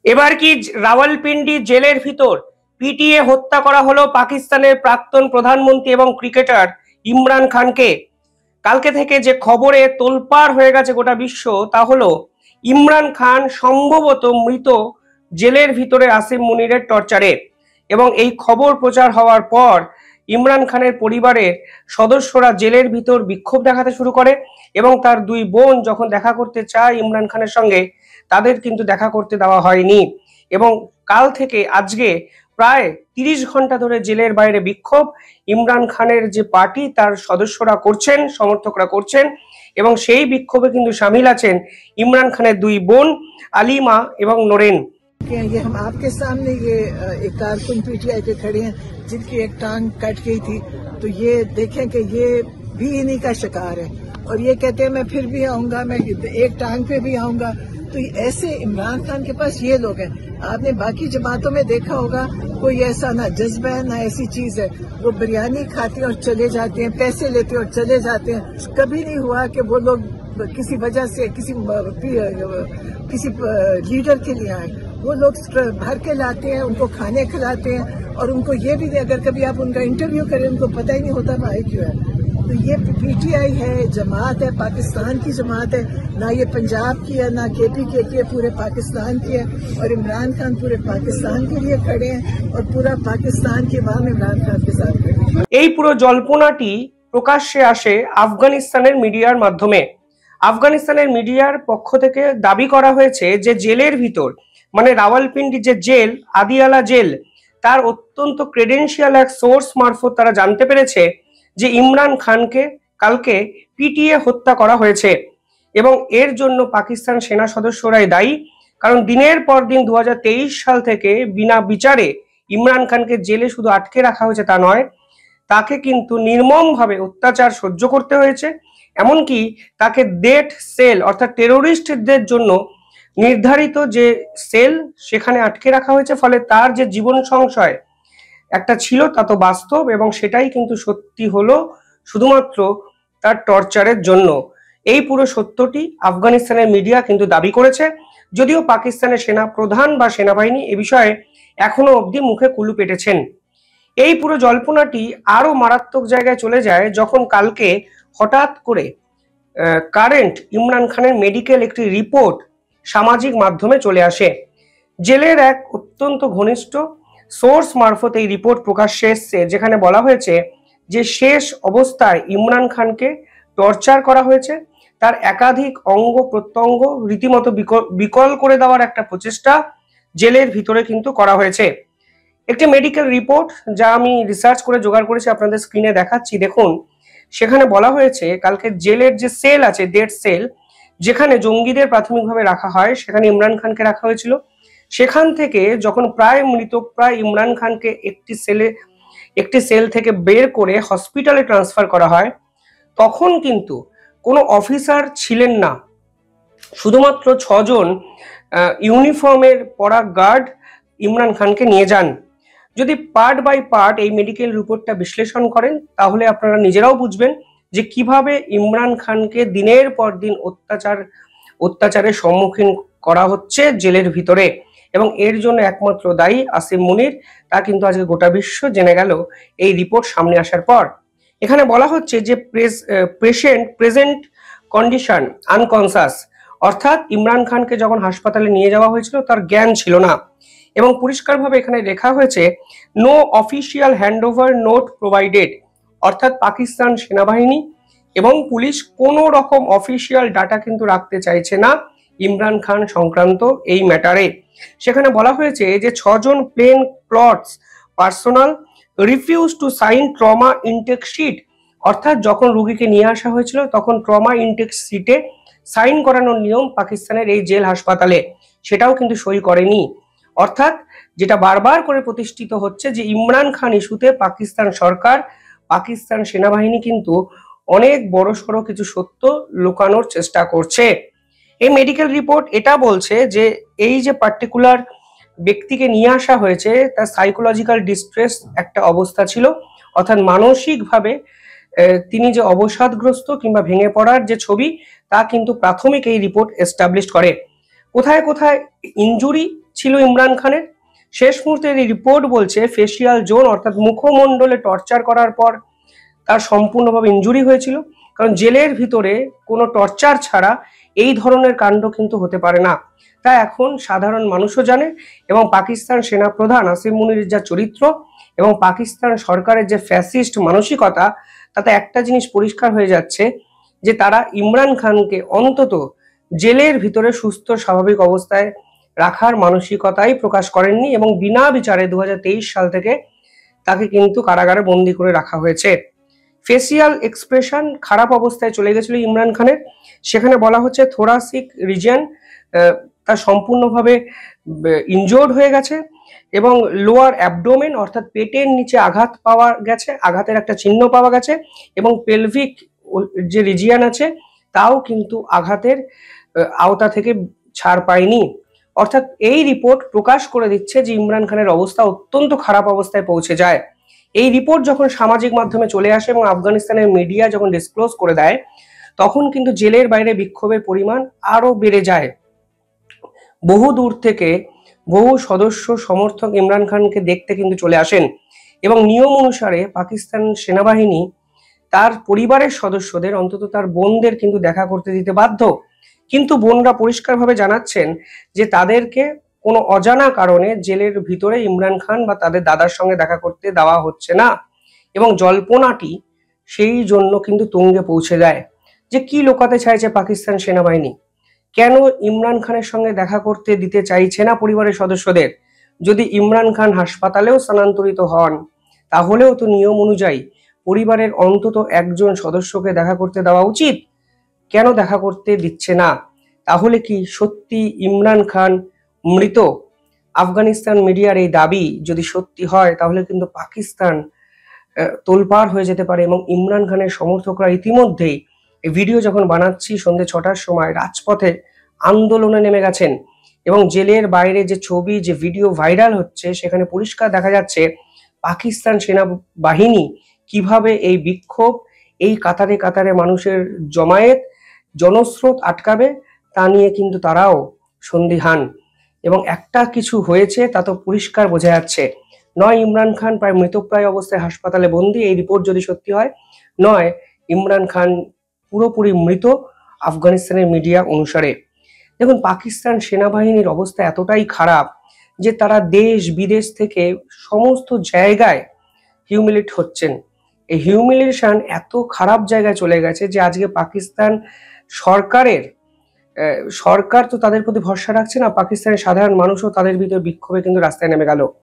এবার কি রাওয়ালপিন্ডি জেলের ভিতর পিটিয়ে হত্যা করা হলো পাকিস্তানের প্রাক্তন প্রধানমন্ত্রী এবং ক্রিকেটার ইমরান খানকে। কালকে থেকে যে খবরে তোলপাড় হয়ে গেছে গোটা বিশ্ব, তা হলো ইমরান খান সম্ভবত মৃত জেলের ভিতরে আসিম মুনিরের টর্চারে। এবং এই খবর প্রচার হওয়ার পর ইমরান খানের পরিবারের সদস্যরা জেলের ভিতর বিক্ষোভ দেখাতে শুরু করে এবং তার দুই বোন যখন দেখা করতে চায় ইমরান খানের সঙ্গে, তাদের কিন্তু দেখা করতে দেওয়া হয়নি। এবং কাল থেকে আজকে প্রায় 30 ঘন্টা ধরে জেলের বাইরে বিক্ষোভ ইমরান খানের যে পার্টি তার সদস্যরা করছেন, সমর্থকরা করছেন। এবং সেই বিক্ষোভে কিন্তু শামিল আছেন ইমরান খানের দুই বোন আলিমা এবং নোরেন। ये हम आपके सामने ये एक कारकुन पीटीआई के खड़े हैं जिनकी एक टांग कट गई थी, तो ये देखें कि ये भी इन्हीं का शिकार है और ये कहते हैं मैं फिर भी आऊंगा, मैं एक टांग पे भी आऊंगा। तो ऐसे इमरान खान के पास ये लोग हैं। आपने बाकी जमातों में देखा होगा कोई ऐसा ना जज्बा है ना ऐसी चीज है, वो बिरयानी खाते हैं और चले जाते हैं, पैसे लेते हैं और चले जाते हैं। कभी नहीं हुआ कि वो लोग किसी वजह से किसी लीडर के लिए आए। वो लोग भर के लाते हैं, उनको खाने खिलाते हैं और उनको ये भी अगर कभी आप उनका इंटरव्यू करें उनको पता ही नहीं होता भाई क्यों है। तो ये पीटीआई है, जमात है, पाकिस्तान की जमात है, ना ये पंजाब की है ना केपीके की है, पूरे पाकिस्तान की है। और इमरान खान पूरे पाकिस्तान के लिए खड़े हैं और पूरा पाकिस्तान की आवाम इमरान खान के साथ खड़े हैं। এই পুরো জল্পনাটি প্রকাশ্যে আসে আফগানিস্তানের মিডিয়ার মাধ্যমে। আফগানিস্তানের মিডিয়ার পক্ষ থেকে দাবি করা হয়েছে যে জেলের ভিতর, মানে রাওয়ালপিন্ডি যে জেল, আদিয়ালা জেল, তার অত্যন্ত ক্রেডেন্সিয়াল এক সোর্স মারফত তারা জানতে পেরেছে যে ইমরান খানকে কালকে পিটিয়ে হত্যা করা হয়েছে। এবং এর জন্য পাকিস্তান সেনা সদস্যরাই দায়ী, কারণ দিনের পর দিন 2023 সাল থেকে বিনা বিচারে ইমরান খানকে জেলে শুধু আটকে রাখা হয়েছে তা নয়, তাকে কিন্তু নির্মমভাবে অত্যাচার সহ্য করতে হয়েছে। এমনকি তাকে ডেথ সেল অর্থাৎ টেরোরিস্টদের জন্য নির্ধারিত যে সেল সেখানে আটকে রাখা হয়েছে, ফলে তার যে জীবন সংশয় একটা ছিল তা তো বাস্তব, এবং সেটাই কিন্তু সত্যি হলো শুধুমাত্র তার টর্চারের জন্য। এই পুরো সত্যটি আফগানিস্তানের মিডিয়া কিন্তু দাবি করেছে, যদিও পাকিস্তানের সেনা প্রধান বা সেনাবাহিনী এ বিষয়ে এখনো অবধি মুখে কুলু পেটেছেন। এই পুরো জল্পনাটি আরো মারাত্মক জায়গায় চলে যায় যখন কালকে হঠাৎ করে কারেন্ট ইমরান খানের মেডিকেল একটি রিপোর্ট সামাজিক মাধ্যমে চলে আসে। জেলের এক অত্যন্ত ঘনিষ্ঠ সোর্স মারফত এই রিপোর্ট প্রকাশ্যে এসছে, যেখানে বলা হয়েছে যে শেষ অবস্থায় ইমরান খানকে টর্চার করা হয়েছে, তার একাধিক অঙ্গ প্রত্যঙ্গ রীতিমতো বিকল করে দেওয়ার একটা প্রচেষ্টা জেলের ভিতরে কিন্তু করা হয়েছে। একটি মেডিকেল রিপোর্ট যা আমি রিসার্চ করে জোগাড় করেছি আপনাদের স্ক্রিনে দেখাচ্ছি, দেখুন। সেখানে বলা হয়েছে কালকে জেলের যে সেল আছে, ডেড সেল, যেখানে জঙ্গিদের প্রাথমিকভাবে রাখা হয়, সেখানে ইমরান খানকে রাখা হয়েছিল। সেখান থেকে যখন প্রায় মৃতপ্রায় ইমরান খানকে একটি সেল থেকে বের করে হসপিটালে ট্রান্সফার করা হয়, তখন কিন্তু কোনো অফিসার ছিলেন না, শুধুমাত্র 6 জন ইউনিফর্মের পরা গার্ড ইমরান খানকে নিয়ে যান। যদি পার্ট বাই পার্ট এই মেডিকেল রিপোর্টটা বিশ্লেষণ করেন তাহলে আপনারা নিজেরাও বুঝবেন যে কিভাবে ইমরান খানকে দিনের পর দিন অত্যাচারের সম্মুখীন করা হচ্ছে জেলের ভিতরে, এবং এর জন্য একমাত্র দায়ী আসিম মুনির। তা কিন্তু আজকে গোটা বিশ্ব জেনে গেল এই রিপোর্ট সামনে আসার পর। এখানে বলা হচ্ছে যে প্রেজেন্ট কন্ডিশন আনকনসাস, অর্থাৎ ইমরান খানকে যখন হাসপাতালে নিয়ে যাওয়া হয়েছিল তার জ্ঞান ছিল না। এবং পরিষ্কারভাবে এখানে লেখা হয়েছে no official handover note provided, অর্থাৎ পাকিস্তান সেনাবাহিনী এবং পুলিশ কোনো রকম অফিসিয়াল ডাটা কিন্তু রাখতে চাইছে না ইমরান খান সংক্রান্ত এই ম্যাটারে। সেখানে বলা হয়েছে যে 6 জন plain clothes personnel refuse to sign trauma intake sheet, অর্থাৎ যখন রোগীকে নিয়ে আসা হয়েছিল তখন ট্রমা ইনটেক শিটে সাইন করানোর নিয়ম পাকিস্তানের এই জেল হাসপাতালে, সেটাও কিন্তু সই করেনি। অর্থাৎ যেটা বারবার করে প্রতিষ্ঠিত হচ্ছে যে ইমরান খান ইস্যুতে পাকিস্তান সরকার, পাকিস্তান সেনাবাহিনী কিন্তু অনেক বড়সড় কিছু সত্য লুকানোর চেষ্টা করছে। এই মেডিকেল রিপোর্ট এটা বলছে যে এই যে পার্টিকুলার ব্যক্তিকে নিয়ে আসা হয়েছে তার সাইকোলজিক্যাল ডিস্ট্রেস একটা অবস্থা ছিল, অর্থাৎ মানসিকভাবে তিনি যে অবসাদগ্রস্ত কিংবা ভেঙে পড়ার যে ছবি তা কিন্তু প্রাথমিক এই রিপোর্ট এস্টাবলিশ করে। কোথায় কোথায় ইনজুরি ছিল ইমরান খানের। শেষ মুহূর্তের এই রিপোর্ট বলছে ফেসিয়াল জোন অর্থাৎ মুখমণ্ডলে টর্চার করার পর তার সম্পূর্ণভাবে ইনজুরি হয়েছিল। কারণ জেলের ভিতরে কোনো টর্চার ছাড়া এই ধরনের কাণ্ড কিন্তু হতে পারে না। তাই এখন সাধারণ মানুষও জানে, এবং পাকিস্তান সেনাপ্রধান আসিম মুনির যা চরিত্র এবং পাকিস্তান সরকারের যে ফ্যাসিস্ট মানসিকতা, তাতে একটা জিনিস পরিষ্কার হয়ে যাচ্ছে যে তারা ইমরান খানকে অন্তত জেলের ভিতরে সুস্থ স্বাভাবিক অবস্থায় রাখার মানসিকতাই প্রকাশ করেননি, এবং বিনা বিচারে 2023 সাল থেকে তাকে কিন্তু কারাগারে বন্দি করে রাখা হয়েছে। ফেসিয়াল এক্সপ্রেশন খারাপ অবস্থায় চলে গেছিল ইমরান খানের। সেখানে বলা হচ্ছে থোরাসিক রিজিয়ন তার সম্পূর্ণভাবে ইনজোর্ড হয়ে গেছে, এবং লোয়ার অ্যাবডোমেন অর্থাৎ পেটের নিচে আঘাত পাওয়া গেছে, আঘাতের একটা চিহ্ন পাওয়া গেছে, এবং পেলভিক যে রিজিয়ন আছে তাও কিন্তু আঘাতের আওতা থেকে ছাড় পায়নি। অর্থাৎ এই রিপোর্ট প্রকাশ করে দিচ্ছে যে ইমরান খানের অবস্থা অত্যন্ত খারাপ অবস্থায় পৌঁছে যায়। এই রিপোর্ট যখন সামাজিক মাধ্যমে চলে আসে এবং আফগানিস্তানের মিডিয়া যখন ডিসক্লোজ করে দেয়, তখন কিন্তু জেলের বাইরে বিক্ষোভের পরিমাণ আরো বেড়ে যায়। বহু দূর থেকে বহু সদস্য সমর্থক ইমরান খানকে দেখতে কিন্তু চলে আসেন, এবং নিয়ম অনুসারে পাকিস্তান সেনাবাহিনী তার পরিবারের সদস্যদের অন্তত তার বোনদের কিন্তু দেখা করতে দিতে বাধ্য। কিন্তু বোনরা পরিষ্কারভাবে জানাচ্ছেন যে তাদেরকে কোনো অজানা কারণে জেলের ভিতরে ইমরান খান বা তাদের দাদার সঙ্গে দেখা করতে দেওয়া হচ্ছে না, এবং জল্পনাটি সেই জন্য কিন্তু তুঙ্গে পৌঁছে যায় যে কি লুকাতে চাইছে পাকিস্তান সেনাবাহিনী, কেন ইমরান খানের সঙ্গে দেখা করতে দিতে চাইছে না পরিবারের সদস্যদের। যদি ইমরান খান হাসপাতালেও স্থানান্তরিত হন তাহলেও তো নিয়ম অনুযায়ী পরিবারের অন্তত একজন সদস্যকে দেখা করতে দেওয়া উচিত, কেন দেখা করতে দিচ্ছে না? তাহলে কি সত্যি ইমরান খান মৃত? আফগানিস্তান মিডিয়ার এই দাবি যদি সত্যি হয় তাহলে কিন্তু পাকিস্তান তোলপাড় হয়ে যেতে পারে, এবং ইমরান খানের সমর্থকরা ইতিমধ্যেই এই ভিডিও যখন বানাচ্ছি সন্ধ্যে 6টার সময় রাজপথে আন্দোলনে নেমে গেছেন, এবং জেলের বাইরে যে ছবি যে ভিডিও ভাইরাল হচ্ছে সেখানে পরিষ্কার দেখা যাচ্ছে পাকিস্তান সেনাবাহিনী কিভাবে এই বিক্ষোভ, এই কাতারে কাতারে মানুষের জমায়েত জনস্রোত আটকাবে তা নিয়ে কিন্তু তারাও সন্দিহান। এবং একটা কিছু হয়েছে তা তো পরিষ্কার বোঝা যাচ্ছে, নয় ইমরান খান প্রায় মৃতপ্রায় অবস্থায় হাসপাতালে বন্দী এই রিপোর্ট যদি সত্যি হয়, নয় ইমরান খান পুরোপুরি মৃত আফগানিস্তানের মিডিয়া অনুসারে। দেখুন, পাকিস্তান সেনাবাহিনীর অবস্থা এতটাই খারাপ যে তারা দেশ বিদেশ থেকে সমস্ত জায়গায় হিউমিলেট হচ্ছেন। এই হিউমিলেশন এত খারাপ জায়গায় চলে গেছে যে আজকে পাকিস্তান সরকার তো তাদের প্রতি ভরসা রাখছে না, পাকিস্তানের সাধারণ মানুষও তাদের ভিতর বিক্ষোভে কিন্তু রাস্তায় নেমে গেল।